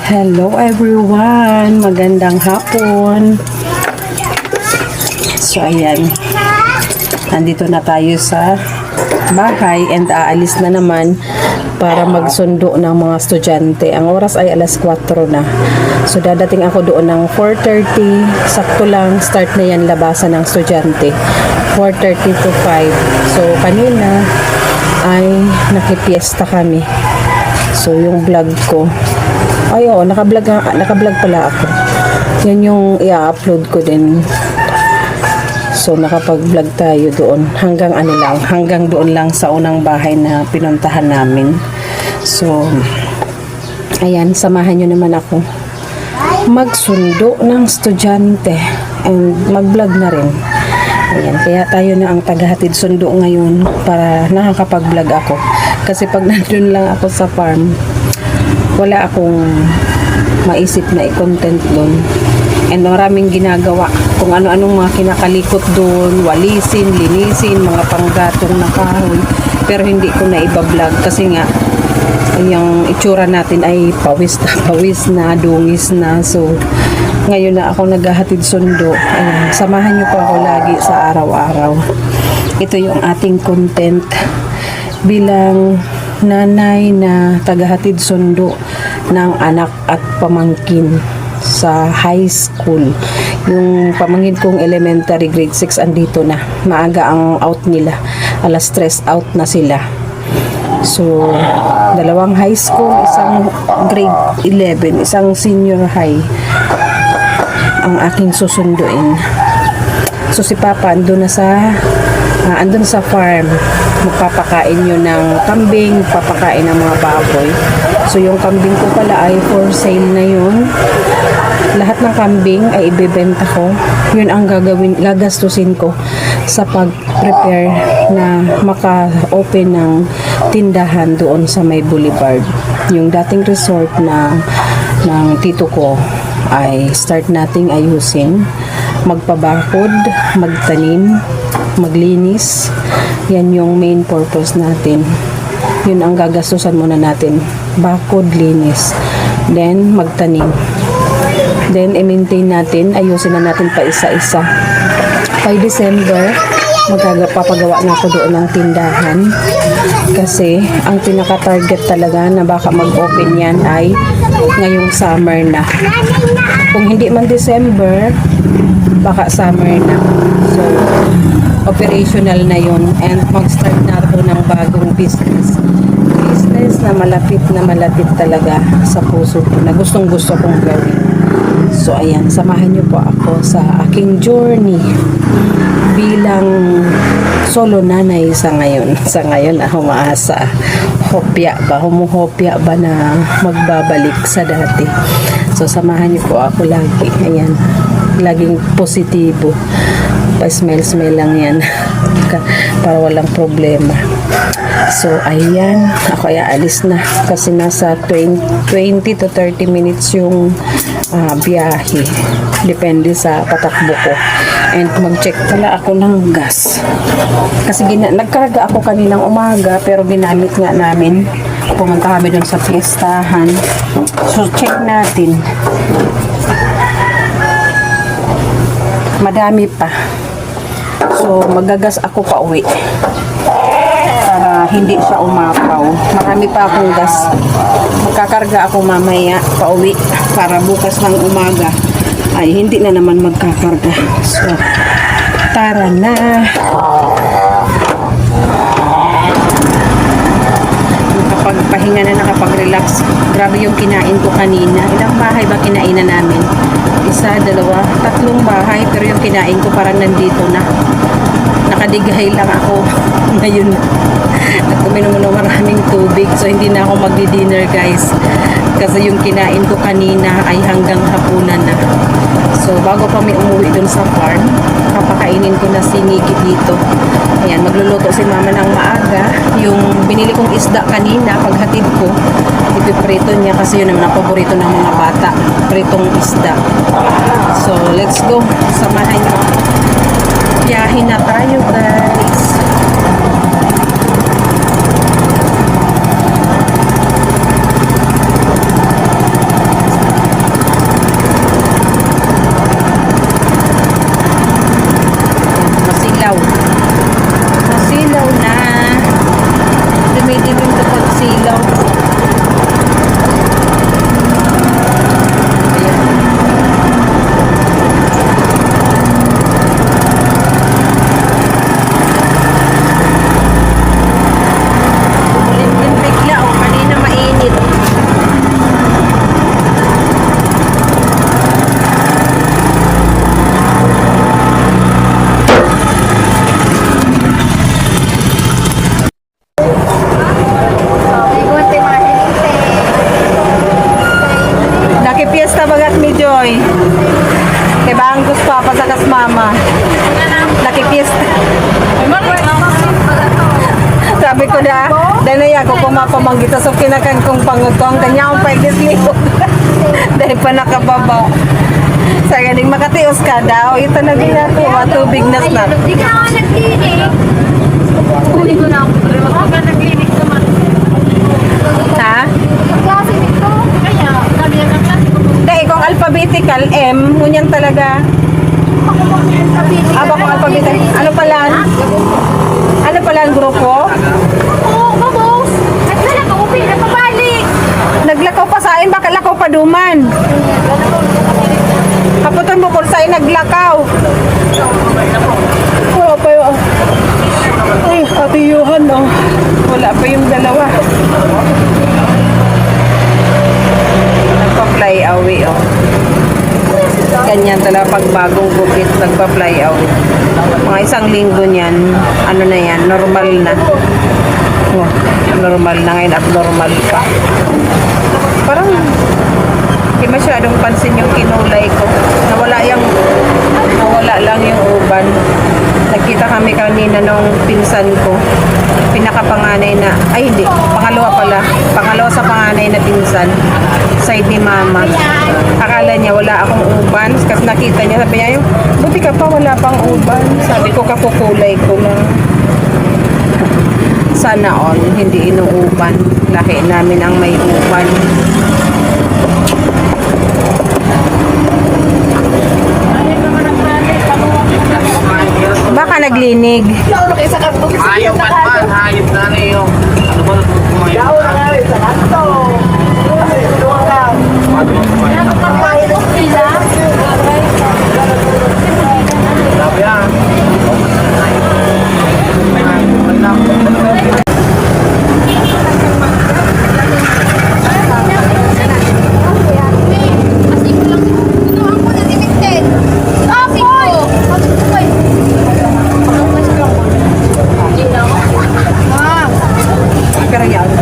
Hello everyone! Magandang hapon! So ayan, nandito na tayo sa bahay and aalis na naman para magsundo ng mga estudyante. Ang oras ay alas 4 na. So dadating ako doon ng 4:30. Sakto lang, start na yan labasan ng estudyante. 4:30 to 5. So kanina ay nakipiesta kami. So yung vlog ko, ay naka-vlog pala ako. Yan yung i-upload ko din. So nakapag-vlog tayo doon hanggang doon lang sa unang bahay na pinuntahan namin. So ayan, samahan nyo naman ako magsundo ng estudyante and mag-vlog na rin. Ayan, kaya tayo na ang tagahatid sundo ngayon para nakakapag-vlog ako. Kasi pag nandun lang ako sa farm, wala akong maisip na i-content doon. And maraming ginagawa. Kung ano-anong mga kinakalikot doon, walisin, linisin, mga panggatong na kahoy. Pero hindi ko na iba-vlog kasi nga, yung itsura natin ay pawis na, dungis na. So, ngayon na ako naghahatid sundo. Ayan, samahan niyo po ako lagi sa araw-araw. Ito yung ating content bilang nanay na tagahatid sundo ng anak at pamangkin sa high school. Yung pamangkin kong elementary grade 6 andito na. Maaga ang out nila. Alas 3 out na sila. So, dalawang high school, isang grade 11, isang senior high ang aking susunduin. So si Papa andun sa farm. Magpapakain yun ng kambing, magpapakain ng mga baboy. So yung kambing ko pala ay for sale na yun. Lahat ng kambing ay ibebenta ko. Yun ang gagastusin ko sa pag-prepare na maka-open ng tindahan doon sa may boulevard. Yung dating resort ng tito ko ay start nating ayusin, magpabakod, magtanim, maglinis. Yan yung main purpose natin. Yun ang gagastusan muna natin. Bakod, linis. Then, magtanim. Then, i-maintain natin. Ayusin na natin pa isa-isa. By December, magpapagawa na ako doon ng tindahan. Kasi, ang pinaka-target talaga na baka mag-open yan ay ngayong summer na. Kung hindi man December, baka summer na. So, operational na yun and mag-start na ako ng bagong business na malapit talaga sa puso ko, na gustong gusto kong gawin. So ayan, samahan niyo po ako sa aking journey bilang solo nanay sa ngayon umaasa, humuhopya ba na magbabalik sa dati. So samahan niyo po ako lagi. Ayan, laging positibo, pa-smile lang yan para walang problema. So ayan, ako ay aalis na kasi nasa 20 to 30 minutes yung biyahe, depende sa patakbo ko. And mag-check pala ako ng gas kasi nagkarga ako kaninang umaga pero ginamit nga namin. Pumunta kami doon sa fiestahan. So check natin, madami pa. So magagas ako pa uwi para hindi siya umapaw. Marami pa akong gas. Magkakarga ako mamaya pa uwi para bukas ng umaga ay hindi na naman magkakarga. So tara na. Nakapagpahinga na, nakapag-relax. Grabe yung kinain ko kanina. Ilang bahay ba kinainan namin? 1, 2, 3 bahay, pero yung kinain ko parang nandito na. Nakadighay lang ako ngayon. At uminom ng maraming tubig, so hindi na ako magdi-dinner guys. Kasi yung kinain ko kanina ay hanggang hapunan na. So bago kami umuwi dun sa farm, papakainin ko na si Nikki dito. Ayan, magluluto si mama ng maaga. Yung binili kong isda kanina, paghatid ko, ipiprito niya kasi yun ang paborito ng mga bata, pritong isda. So let's go, samahan niyo. Biyahe na tayo guys. Nakipiesta bagat mi Joy. Kay bang gusto pa sa kas mama. Nakipiesta. Sabi ko na, dahil ako kumapamanggita so kinakan kong pangutong kanya akong paigisliho. Dahil pa nakababa. Sa galing makatios ka daw, ito na ginako, matubig na snap. Hindi ka ako nag-clinic. Huli ko na ako. Huwag ka nag-clinic naman. Ha? Klase nito. Kaya, sabi yan ang klase ko. Dahil kung alphabetical, M, ngunyan talaga. Ako mo ang sabihin. Aba kung alphabetical, ano pala? Ano pala ang grupo? Oo, babos. Nagdala ka, upi, napabalik. Naglakaw pa sa akin, baka lakaw pa duman. Kaputan mo kung sa'yo naglakaw. Wala pa yung... Ay, atiyuhan, oh. Wala pa yung dalawa. Nagpa-fly away, oh. Ganyan talaga pag bagong gupit, nagpa-fly away. Mga isang linggo niyan, ano na yan, normal na. Oh, normal na ngayon, abnormal pa. Parang hindi masyadong pansin yung kinulay ko. Nawala lang yung uban. Nagkita kami kanina nung pinsan ko. Pinakapanganay na, ay hindi, pangalawa sa panganay na pinsan. Side ni mama. Akala niya wala akong uban. Kasi nakita niya, sabi niya, buti ka pa, wala pang uban. Sabi ko, kakukulay ko lang. Sana all, hindi inuuban. Lahi namin ang may uban. Baka naglinig. Hayop at man, hayop na rin yung ano ba kumain? Sabi ah.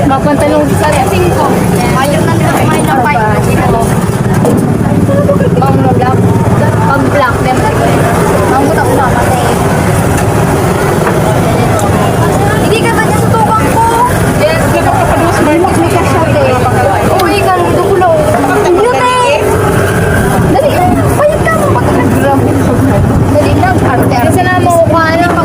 Magpantalong sa 5. Ayaw na nila kumain ng 5. Pag-black them. Ang buta ko namatay. Hindi ka ba niya sa tukang ko? Yes, kapag-produce mo. May kasyate. Uy, ka, dukulo. Beauty! Dali, payag ka mo. Dali lang, arte. Kasi na mo, paano ka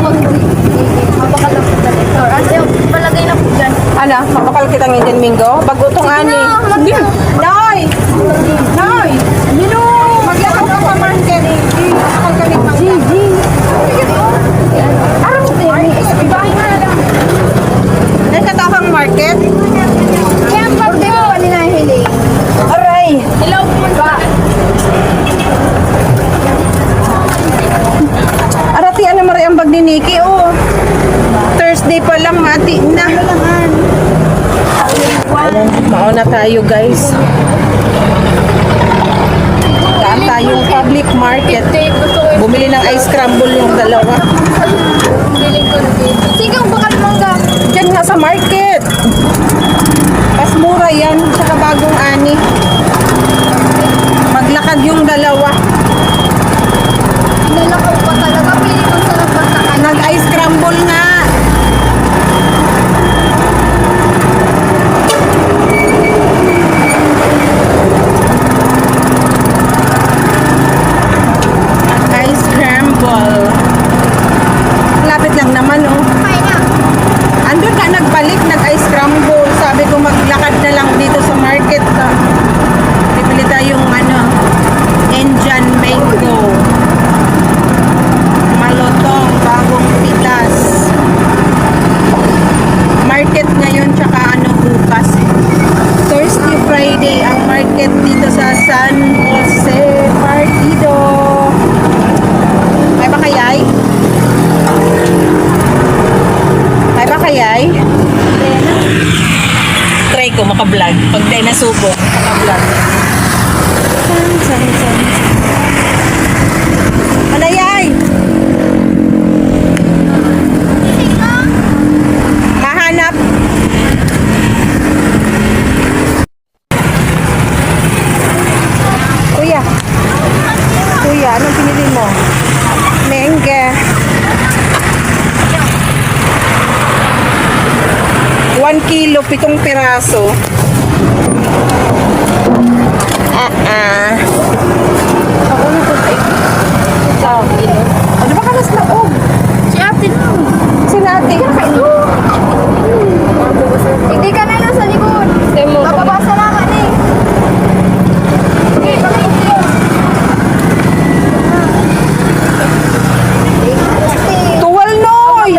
mapakalap sa lektor. Kasi palagay na po dyan. Ano, mapakal kita ngayon Minggo? Bagutong ani. Hindi. Noy! Noy! Mino! Maglakad ka pa market. Mapakal kami pang Gigi. Arang din. Ibahin nga lang. Nagkatapang market? Kaya ang parte mo pa ninahiling. Aray! Hello po ba? Arati, ano maray ang bag ni Nikki, oh. Thursday pa lang, mati na. Mauna tayo, guys. Daan tayong public market. Bumili ng ice crumble yung dalawa. Sigaw bakal mangga. Diyan nga sa market. Mas mura yan, saka bagong ani. Maglakad yung dalawa. Nalakaw pa talaga. Pili ko sa nagpasakan. Nag-ice crumble nga. Ice crumble. Lapit lang naman, oh. Kaya na. Andun ka nagbalik, nag-ice crumble. Sabi ko maglakad na lang dito sa market. Bibili tayong Indian mango. Malotong, bagong pitas. Market ngayon, tsaka bukas. Thursday, Friday, ang market dito sa San Jose Partido. May ba kayay? May ba kayay? Try ko maka-vlog. Pag di nasubo, maka-vlog. Manayay! Mahanap. Anong pinili mo? Mengge. 1 kilo, 7 piraso. Ano ba kanas na og? Si ate lang. Sinati. Hindi ka na lang sa likod. Mababasa lang ka ni. Okay, bakit ito? Tuwal noy.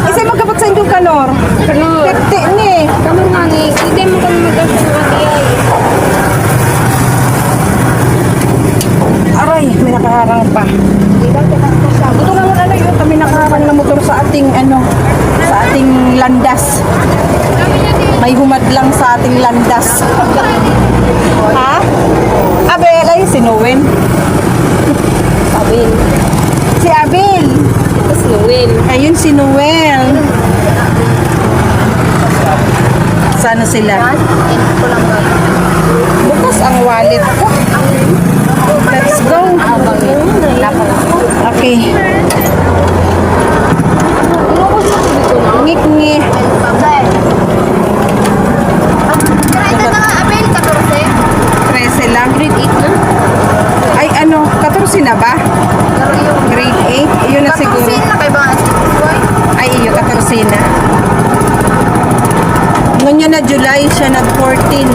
Isa magkapot sa indong kanor. Kanor. Pekte ni. Kamu nga ni. Hindi mo kami magkasuwati ay. Aray, may nakaharang pa. Ito nga ano yun, kami nakaharang na motor sa ating sa ating landas. May humadlang sa ating landas. Ha? Abel, ay si Noel. Abel. Si Abel. Ito si Noel. Ayun si Noel. Sana sila. Ito lang ba? Bukas ang wallet ko. Let's go. Okay. Ngik-ngi. Ito na nga, Abel, 14. 13 lang. Grade 8 na. Ay, 14 na ba? Pero yung Grade 8? Yun na siguro. 14 na kay ba? Ay, iyo, 14 na. Ngayon na July, siya nag-14.